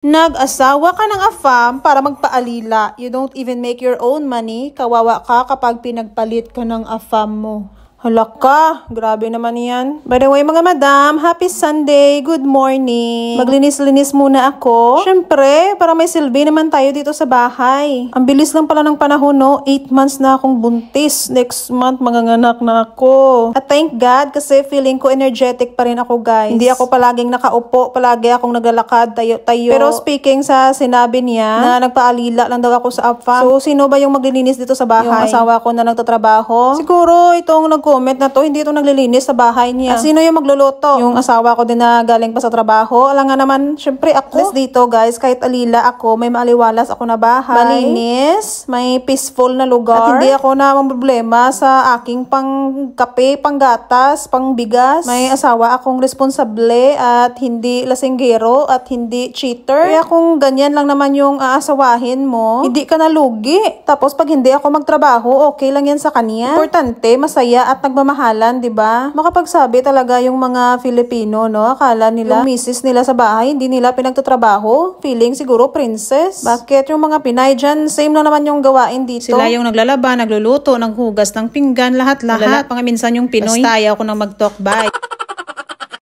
Nag-asawa ka ng afam para magpaalila. You don't even make your own money. Kawawa ka kapag pinagpalit ka ng afam mo. Hala ka, grabe naman yan. By the way mga madam, happy Sunday, good morning. Maglinis-linis muna ako. Syempre, para may silbi naman tayo dito sa bahay. Ang bilis lang pala ng panahon, no? 8 months na akong buntis. Next month, manganganak na ako. At thank God, kasi feeling ko energetic pa rin ako, guys. Hindi ako palaging nakaupo, palagi akong naglalakad, tayo-tayo. Pero speaking sa sinabi niya, na nagpaalila lang daw ako sa afam. So, sino ba yung maglilinis dito sa bahay? Yung asawa ko na nagtatrabaho? Siguro, itong comment na to, hindi ito naglilinis sa bahay niya. At sino yung magluluto? Yung asawa ko din na galing pa sa trabaho. Alam nga naman, syempre ako. Plus dito guys, kahit alila ako, may maaliwalas ako na bahay. Malinis, may peaceful na lugar. At hindi ako na problema sa aking pangkape, panggatas, pangbigas. May asawa akong responsable at hindi lasinggero at hindi cheater. Kaya kung ganyan lang naman yung aasawahin mo, hindi ka nalugi. Tapos pag hindi ako magtrabaho, okay lang yan sa kanya. Importante, masaya at nagmamahalan, 'di ba? Makapagsabi talaga yung mga Filipino, no? Akala nila yung misis nila sa bahay, hindi nila pinagtatrabaho. Feeling siguro princess. Bakit yung mga Pinay dyan, same lang naman yung gawain dito. Sila yung naglalaba, nagluluto, naghugas ng pinggan, lahat-lahat. Mga minsan yung Pinoy. Basta ayaw ko nang mag-talk, bye.